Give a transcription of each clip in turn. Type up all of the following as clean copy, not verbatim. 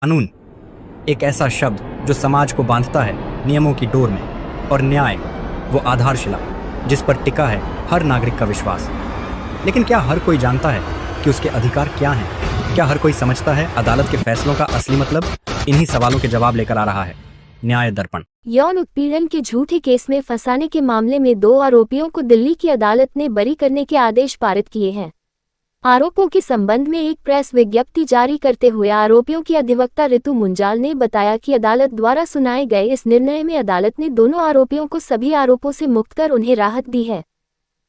कानून एक ऐसा शब्द जो समाज को बांधता है नियमों की डोर में, और न्याय वो आधारशिला जिस पर टिका है हर नागरिक का विश्वास। लेकिन क्या हर कोई जानता है कि उसके अधिकार क्या हैं? क्या हर कोई समझता है अदालत के फैसलों का असली मतलब? इन्हीं सवालों के जवाब लेकर आ रहा है न्याय दर्पण। यौन उत्पीड़न के झूठे केस में फंसाने के मामले में 2 आरोपियों को दिल्ली की अदालत ने बरी करने के आदेश पारित किए हैं। आरोपों के संबंध में एक प्रेस विज्ञप्ति जारी करते हुए आरोपियों की अधिवक्ता ऋतु मुंजाल ने बताया कि अदालत द्वारा सुनाए गए इस निर्णय में अदालत ने दोनों आरोपियों को सभी आरोपों से मुक्त कर उन्हें राहत दी है।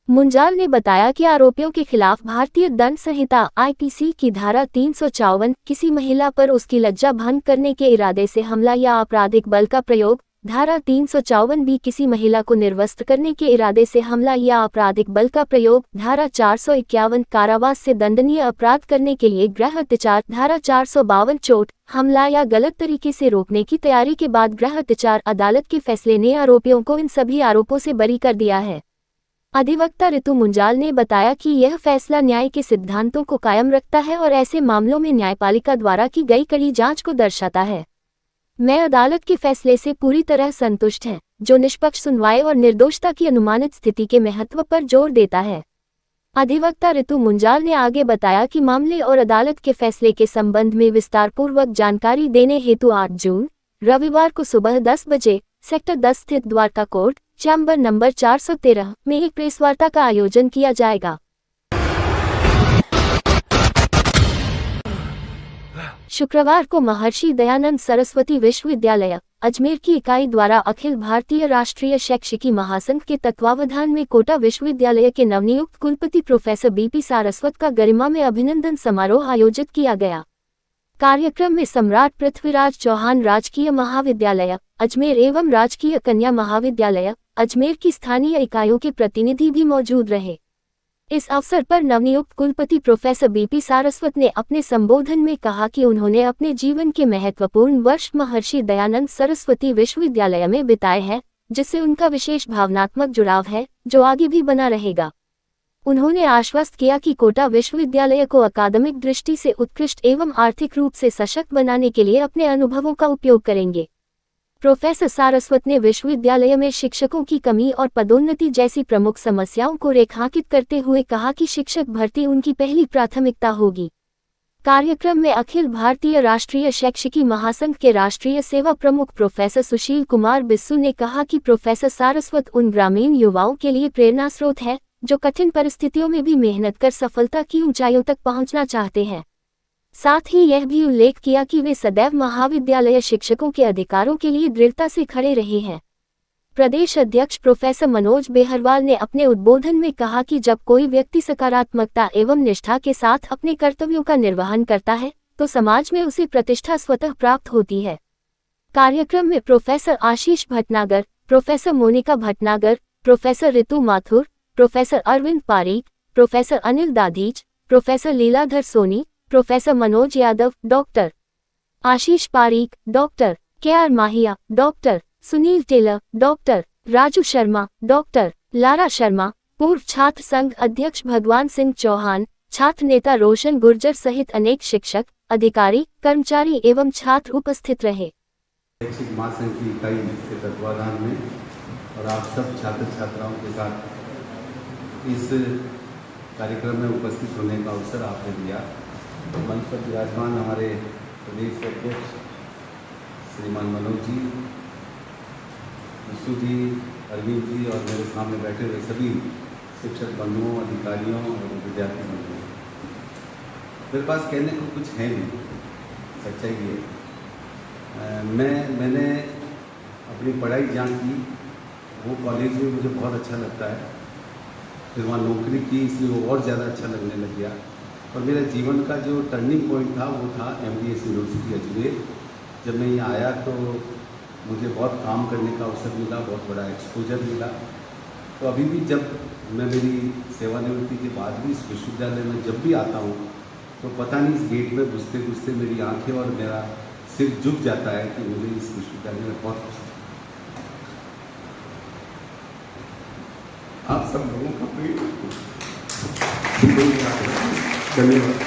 मुंजाल ने बताया कि आरोपियों के खिलाफ भारतीय दंड संहिता आईपीसी की धारा 354, किसी महिला पर उसकी लज्जा भंग करने के इरादे से हमला या आपराधिक बल का प्रयोग, धारा 354 भी किसी महिला को निर्वस्त्र करने के इरादे से हमला या आपराधिक बल का प्रयोग, धारा 451 कारावास से दंडनीय अपराध करने के लिए गृह अत्याचार, धारा 452 चोट, हमला या गलत तरीके से रोकने की तैयारी के बाद गृह अत्याचार। अदालत के फैसले ने आरोपियों को इन सभी आरोपों से बरी कर दिया है। अधिवक्ता ऋतु मुंजाल ने बताया कि यह फैसला न्याय के सिद्धांतों को कायम रखता है और ऐसे मामलों में न्यायपालिका द्वारा की गई कड़ी जांच को दर्शाता है। मैं अदालत के फैसले से पूरी तरह संतुष्ट है, जो निष्पक्ष सुनवाई और निर्दोषता की अनुमानित स्थिति के महत्व पर जोर देता है। अधिवक्ता ऋतु मुंजाल ने आगे बताया कि मामले और अदालत के फैसले के संबंध में विस्तारपूर्वक जानकारी देने हेतु 8 जून रविवार को सुबह 10 बजे सेक्टर 10 स्थित द्वारका कोर्ट चैम्बर नंबर 413 में एक प्रेस वार्ता का आयोजन किया जाएगा। शुक्रवार को महर्षि दयानंद सरस्वती विश्वविद्यालय अजमेर की इकाई द्वारा अखिल भारतीय राष्ट्रीय शैक्षिकी महासंघ के तत्वावधान में कोटा विश्वविद्यालय के नवनियुक्त कुलपति प्रोफेसर बीपी सारस्वत का गरिमा में अभिनंदन समारोह आयोजित किया गया। कार्यक्रम में सम्राट पृथ्वीराज चौहान राजकीय महाविद्यालय अजमेर एवं राजकीय कन्या महाविद्यालय अजमेर की स्थानीय इकाइयों के प्रतिनिधि भी मौजूद रहे। इस अवसर पर नवनियुक्त कुलपति प्रोफेसर बीपी सारस्वत ने अपने संबोधन में कहा कि उन्होंने अपने जीवन के महत्वपूर्ण वर्ष महर्षि दयानंद सरस्वती विश्वविद्यालय में बिताए हैं, जिससे उनका विशेष भावनात्मक जुड़ाव है, जो आगे भी बना रहेगा। उन्होंने आश्वस्त किया कि कोटा विश्वविद्यालय को अकादमिक दृष्टि से उत्कृष्ट एवं आर्थिक रूप से सशक्त बनाने के लिए अपने अनुभवों का उपयोग करेंगे। प्रोफेसर सारस्वत ने विश्वविद्यालय में शिक्षकों की कमी और पदोन्नति जैसी प्रमुख समस्याओं को रेखांकित करते हुए कहा कि शिक्षक भर्ती उनकी पहली प्राथमिकता होगी। कार्यक्रम में अखिल भारतीय राष्ट्रीय शैक्षिकी महासंघ के राष्ट्रीय सेवा प्रमुख प्रोफेसर सुशील कुमार बिस्सू ने कहा कि प्रोफेसर सारस्वत उन ग्रामीण युवाओं के लिए प्रेरणा स्रोत है, जो कठिन परिस्थितियों में भी मेहनत कर सफलता की ऊंचाइयों तक पहुंचना चाहते हैं। साथ ही यह भी उल्लेख किया कि वे सदैव महाविद्यालय शिक्षकों के अधिकारों के लिए दृढ़ता से खड़े रहे हैं। प्रदेश अध्यक्ष प्रोफेसर मनोज बेहरवाल ने अपने उद्बोधन में कहा कि जब कोई व्यक्ति सकारात्मकता एवं निष्ठा के साथ अपने कर्तव्यों का निर्वहन करता है, तो समाज में उसे प्रतिष्ठा स्वतः प्राप्त होती है। कार्यक्रम में professor Ashish Bhatnagar, professor Monika Bhatnagar, professor Ritu Mathur, professor Arvind Pareek, professor Anil Dadhich, professor Leeladhar Soni, professor Manoj Yadav, doctor Ashish Pareek, doctor KR Mahiya, doctor Sunil Taylor, doctor Raju Sharma, doctor Lara Sharma, पूर्व छात्र संघ अध्यक्ष भगवान सिंह चौहान, छात्र नेता रोशन गुर्जर सहित अनेक शिक्षक, अधिकारी, कर्मचारी एवं छात्र उपस्थित रहे। शैक्षिक महासंघ की इकाई के तत्वाधान में और आप सब छात्र छात्राओं के साथ इस कार्यक्रम में उपस्थित होने का अवसर आपने दिया। मंच पर विराजमान हमारे प्रदेश अध्यक्ष श्रीमान मनोज जी, विशु जी, अरविंद जी और मेरे सामने बैठे हुए सभी शिक्षक बंधुओं, अधिकारियों और विद्यार्थी बंधुओं, मेरे पास कहने को कुछ है नहीं, सच्चाई ये। मैंने अपनी पढ़ाई जहाँ की वो कॉलेज में मुझे बहुत अच्छा लगता है, फिर वहाँ नौकरी की इसलिए वो और ज़्यादा अच्छा लगने लग गया। और मेरा जीवन का जो टर्निंग पॉइंट था वो था MDS यूनिवर्सिटी अजमेर। जब मैं यहाँ आया तो मुझे बहुत काम करने का अवसर मिला, बहुत बड़ा एक्सपोजर मिला। तो अभी भी जब मैं मेरी सेवानिवृत्ति के बाद भी इस विश्वविद्यालय में जब भी आता हूँ तो पता नहीं इस गेट में घुसते घुसते मेरी आंखें और मेरा सिर झुक जाता है कि मुझे इस विश्वविद्यालय में बहुत खुशी। आप सब लोगों का धन्यवाद।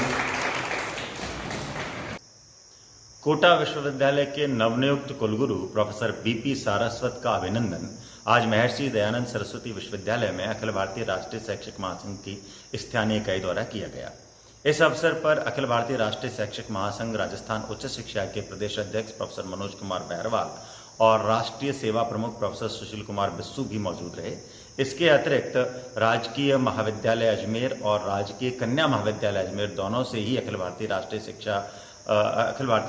कोटा विश्वविद्यालय के नवनियुक्त कुलगुरु प्रोफेसर बीपी सारस्वत का अभिनंदन आज महर्षि दयानंद सरस्वती विश्वविद्यालय में अखिल भारतीय राष्ट्रीय शैक्षिक महासंघ की स्थानीय इकाई द्वारा किया गया। इस अवसर पर अखिल भारतीय राष्ट्रीय शैक्षिक महासंघ राजस्थान उच्च शिक्षा के प्रदेश अध्यक्ष प्रोफेसर मनोज कुमार बहरवाल और राष्ट्रीय सेवा प्रमुख प्रोफेसर सुशील कुमार बिस्सू भी मौजूद रहे। इसके अतिरिक्त राजकीय महाविद्यालय अजमेर और राजकीय कन्या महाविद्यालय अजमेर दोनों से ही अखिल भारतीय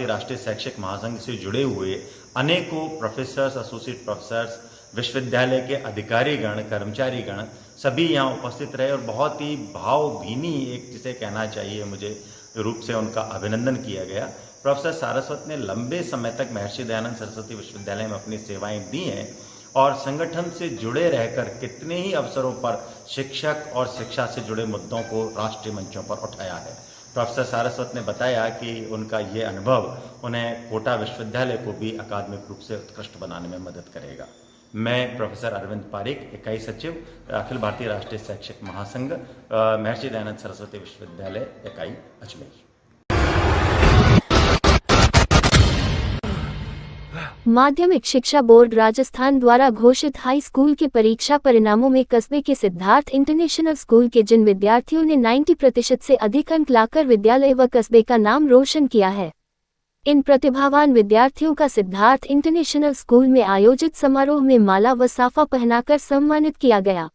राष्ट्रीय शैक्षिक महासंघ से जुड़े हुए अनेकों प्रोफेसर्स, एसोसिएट प्रोफेसर्स, विश्वविद्यालय के अधिकारीगण, कर्मचारीगण सभी यहाँ उपस्थित रहे और बहुत ही भावभीनी एक जिसे कहना चाहिए मुझे रूप से उनका अभिनंदन किया गया। प्रोफेसर सारस्वत ने लंबे समय तक महर्षि दयानंद सरस्वती विश्वविद्यालय में अपनी सेवाएं दी हैं और संगठन से जुड़े रहकर कितने ही अवसरों पर शिक्षक और शिक्षा से जुड़े मुद्दों को राष्ट्रीय मंचों पर उठाया है। प्रोफेसर सारस्वत ने बताया कि उनका ये अनुभव उन्हें कोटा विश्वविद्यालय को भी अकादमिक रूप से उत्कृष्ट बनाने में मदद करेगा। मैं प्रोफेसर अरविंद पारिक, इकाई सचिव, अखिल भारतीय राष्ट्रीय शैक्षिक महासंघ, महर्षि दयानंद सरस्वती विश्वविद्यालय इकाई अजमेर। माध्यमिक शिक्षा बोर्ड राजस्थान द्वारा घोषित हाई स्कूल के परीक्षा परिणामों में कस्बे के सिद्धार्थ इंटरनेशनल स्कूल के जिन विद्यार्थियों ने 90% से अधिक अंक लाकर विद्यालय व कस्बे का नाम रोशन किया है, इन प्रतिभावान विद्यार्थियों का सिद्धार्थ इंटरनेशनल स्कूल में आयोजित समारोह में माला व साफा पहनाकर सम्मानित किया गया।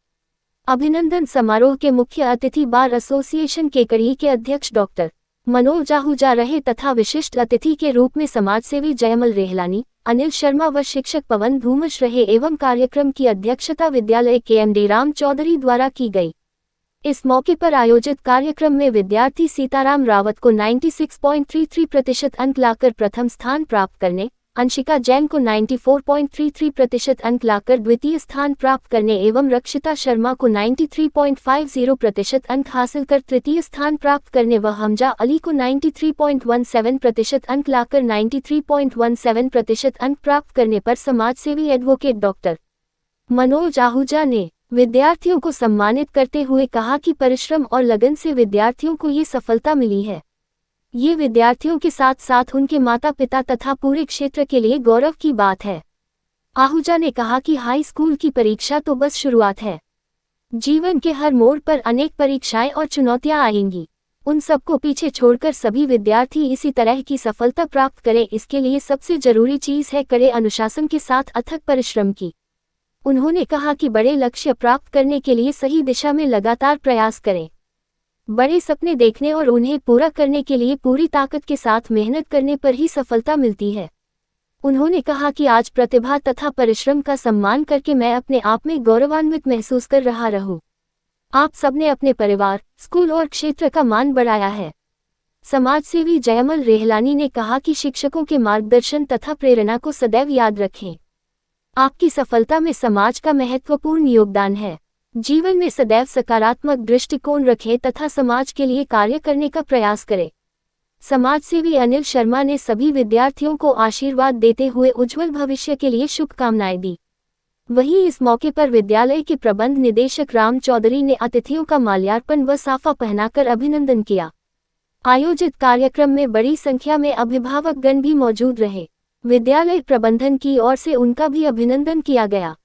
अभिनंदन समारोह के मुख्य अतिथि बार एसोसिएशन केकड़ी के अध्यक्ष डॉक्टर मनोज आहूजा रहे तथा विशिष्ट अतिथि के रूप में समाजसेवी जयमल रेहलानी, अनिल शर्मा व शिक्षक पवन धूमश रहे एवं कार्यक्रम की अध्यक्षता विद्यालय के एमडी राम चौधरी द्वारा की गई। इस मौके पर आयोजित कार्यक्रम में विद्यार्थी सीताराम रावत को 96.33% अंक लाकर प्रथम स्थान प्राप्त करने, अंशिका जैन को 94.33% अंक लाकर द्वितीय स्थान प्राप्त करने एवं रक्षिता शर्मा को 93.50% अंक हासिल कर तृतीय स्थान प्राप्त करने व हमजा अली को 93.17% अंक लाकर 93.17% अंक प्राप्त करने पर समाजसेवी एडवोकेट डॉक्टर मनोज आहूजा ने विद्यार्थियों को सम्मानित करते हुए कहा कि परिश्रम और लगन से विद्यार्थियों को ये सफलता मिली है। ये विद्यार्थियों के साथ साथ उनके माता पिता तथा पूरे क्षेत्र के लिए गौरव की बात है। आहूजा ने कहा कि हाई स्कूल की परीक्षा तो बस शुरुआत है। जीवन के हर मोड़ पर अनेक परीक्षाएं और चुनौतियां आएंगी। उन सबको पीछे छोड़कर सभी विद्यार्थी इसी तरह की सफलता प्राप्त करें। इसके लिए सबसे जरूरी चीज है कड़े अनुशासन के साथ अथक परिश्रम की। उन्होंने कहा कि बड़े लक्ष्य प्राप्त करने के लिए सही दिशा में लगातार प्रयास करें। बड़े सपने देखने और उन्हें पूरा करने के लिए पूरी ताकत के साथ मेहनत करने पर ही सफलता मिलती है। उन्होंने कहा कि आज प्रतिभा तथा परिश्रम का सम्मान करके मैं अपने आप में गौरवान्वित महसूस कर रहा रहूं। आप सबने अपने परिवार, स्कूल और क्षेत्र का मान बढ़ाया है। समाजसेवी जयमल रेहलानी ने कहा कि शिक्षकों के मार्गदर्शन तथा प्रेरणा को सदैव याद रखें। आपकी सफलता में समाज का महत्वपूर्ण योगदान है। जीवन में सदैव सकारात्मक दृष्टिकोण रखें तथा समाज के लिए कार्य करने का प्रयास करें। समाजसेवी अनिल शर्मा ने सभी विद्यार्थियों को आशीर्वाद देते हुए उज्जवल भविष्य के लिए शुभकामनाएं दी। वहीं इस मौके पर विद्यालय के प्रबंध निदेशक राम चौधरी ने अतिथियों का माल्यार्पण व साफा पहनाकर अभिनंदन किया। आयोजित कार्यक्रम में बड़ी संख्या में अभिभावकगण भी मौजूद रहे। विद्यालय प्रबंधन की ओर से उनका भी अभिनंदन किया गया।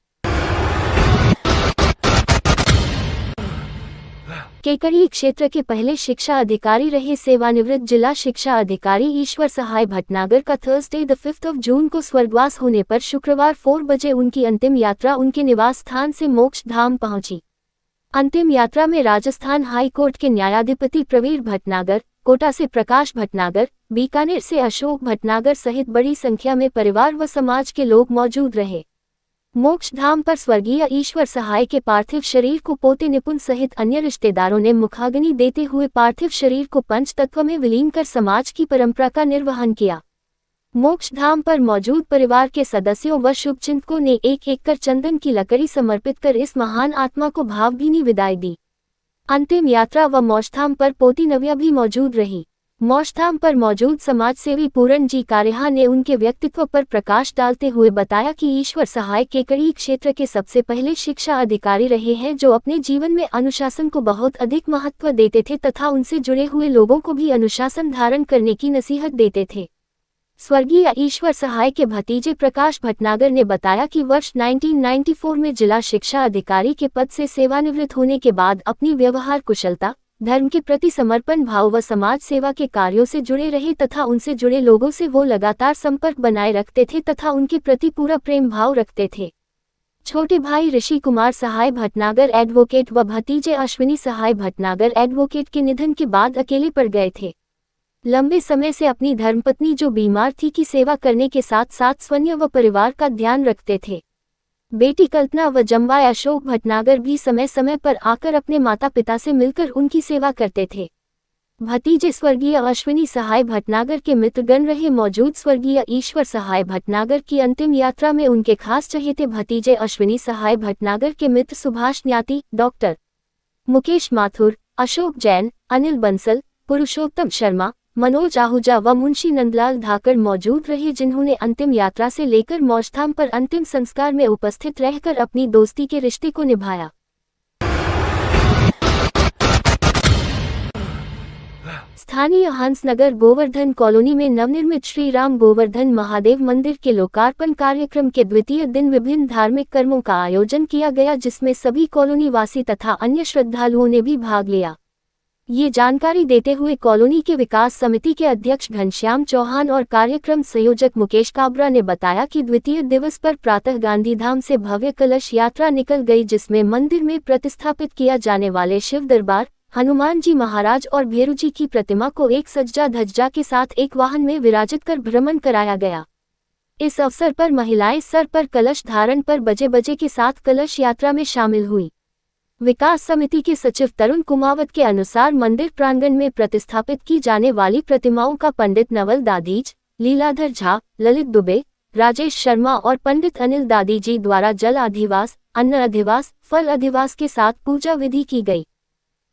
केकड़ी क्षेत्र के पहले शिक्षा अधिकारी रहे सेवानिवृत्त जिला शिक्षा अधिकारी ईश्वर सहाय भटनागर का थर्सडे 5 जून को स्वर्गवास होने पर शुक्रवार 4 बजे उनकी अंतिम यात्रा उनके निवास स्थान से मोक्ष धाम पहुंची। अंतिम यात्रा में राजस्थान हाई कोर्ट के न्यायाधिपति प्रवीर भटनागर, कोटा से प्रकाश भटनागर, बीकानेर से अशोक भटनागर सहित बड़ी संख्या में परिवार व समाज के लोग मौजूद रहे। मोक्ष धाम पर स्वर्गीय ईश्वर सहाय के पार्थिव शरीर को पोते निपुण सहित अन्य रिश्तेदारों ने मुखाग्नि देते हुए पार्थिव शरीर को पंच तत्व में विलीन कर समाज की परंपरा का निर्वहन किया। मोक्ष धाम पर मौजूद परिवार के सदस्यों व शुभचिंतकों ने एक एक कर चंदन की लकड़ी समर्पित कर इस महान आत्मा को भावभीनी विदाई दी। अंतिम यात्रा व मोक्षधाम पर पोती नव्या भी मौजूद रही। मोक्षधाम पर मौजूद समाजसेवी पूरन जी कारेहा ने उनके व्यक्तित्व पर प्रकाश डालते हुए बताया कि ईश्वर सहाय केकड़ी क्षेत्र के सबसे पहले शिक्षा अधिकारी रहे हैं जो अपने जीवन में अनुशासन को बहुत अधिक महत्व देते थे तथा उनसे जुड़े हुए लोगों को भी अनुशासन धारण करने की नसीहत देते थे। स्वर्गीय ईश्वर सहाय के भतीजे प्रकाश भटनागर ने बताया कि वर्ष 1994 में जिला शिक्षा अधिकारी के पद से सेवानिवृत्त होने के बाद अपनी व्यवहार कुशलता, धर्म के प्रति समर्पण भाव व समाज सेवा के कार्यों से जुड़े रहे तथा उनसे जुड़े लोगों से वो लगातार संपर्क बनाए रखते थे तथा उनके प्रति पूरा प्रेम भाव रखते थे। छोटे भाई ऋषि कुमार सहाय भटनागर एडवोकेट व भतीजे अश्विनी सहाय भटनागर एडवोकेट के निधन के बाद अकेले पड़ गए थे। लंबे समय से अपनी धर्मपत्नी जो बीमार थी की सेवा करने के साथ साथ स्वयं व परिवार का ध्यान रखते थे। बेटी कल्पना व जमवाय अशोक भटनागर भी समय समय पर आकर अपने माता पिता से मिलकर उनकी सेवा करते थे। भतीजे स्वर्गीय अश्विनी सहाय भटनागर के मित्रगण रहे मौजूद स्वर्गीय ईश्वर सहाय भटनागर की अंतिम यात्रा में उनके खास चहेते भतीजे अश्विनी सहाय भटनागर के मित्र सुभाष न्याती, डॉक्टर मुकेश माथुर, अशोक जैन, अनिल बंसल, पुरुषोत्तम शर्मा, मनोज आहूजा व मुंशी नंदलाल धाकड़ मौजूद रहे, जिन्होंने अंतिम यात्रा से लेकर मौजधाम पर अंतिम संस्कार में उपस्थित रहकर अपनी दोस्ती के रिश्ते को निभाया। स्थानीय हंसनगर गोवर्धन कॉलोनी में नवनिर्मित श्री राम गोवर्धन महादेव मंदिर के लोकार्पण कार्यक्रम के द्वितीय दिन विभिन्न धार्मिक कर्मों का आयोजन किया गया, जिसमें सभी कॉलोनी वासी तथा अन्य श्रद्धालुओं ने भी भाग लिया। ये जानकारी देते हुए कॉलोनी के विकास समिति के अध्यक्ष घनश्याम चौहान और कार्यक्रम संयोजक मुकेश काबरा ने बताया कि द्वितीय दिवस पर प्रातः गांधीधाम से भव्य कलश यात्रा निकल गई, जिसमें मंदिर में प्रतिस्थापित किया जाने वाले शिव दरबार, हनुमान जी महाराज और भैरू जी की प्रतिमा को एक सज्जा धज्जा के साथ एक वाहन में विराजित कर भ्रमण कराया गया। इस अवसर पर महिलाएं सर पर कलश धारण पर बजे बजे के साथ कलश यात्रा में शामिल हुई। विकास समिति के सचिव तरुण कुमावत के अनुसार मंदिर प्रांगण में प्रतिस्थापित की जाने वाली प्रतिमाओं का पंडित नवल दादीज, लीलाधर झा, ललित दुबे, राजेश शर्मा और पंडित अनिल दादीजी द्वारा जल अधिवास, अन्न अधिवास, फल अधिवास के साथ पूजा विधि की गई।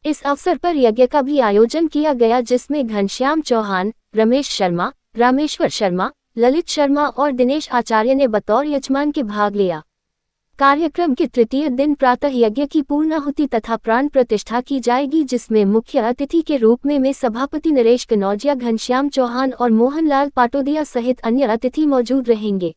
इस अवसर पर यज्ञ का भी आयोजन किया गया, जिसमें घनश्याम चौहान, रमेश शर्मा, रामेश्वर शर्मा, ललित शर्मा और दिनेश आचार्य ने बतौर यजमान के भाग लिया। कार्यक्रम के तृतीय दिन प्रातः यज्ञ की पूर्णाहुति तथा प्राण प्रतिष्ठा की जाएगी, जिसमें मुख्य अतिथि के रूप में सभापति नरेश कनौजिया, घनश्याम चौहान और मोहनलाल पाटोदिया सहित अन्य अतिथि मौजूद रहेंगे।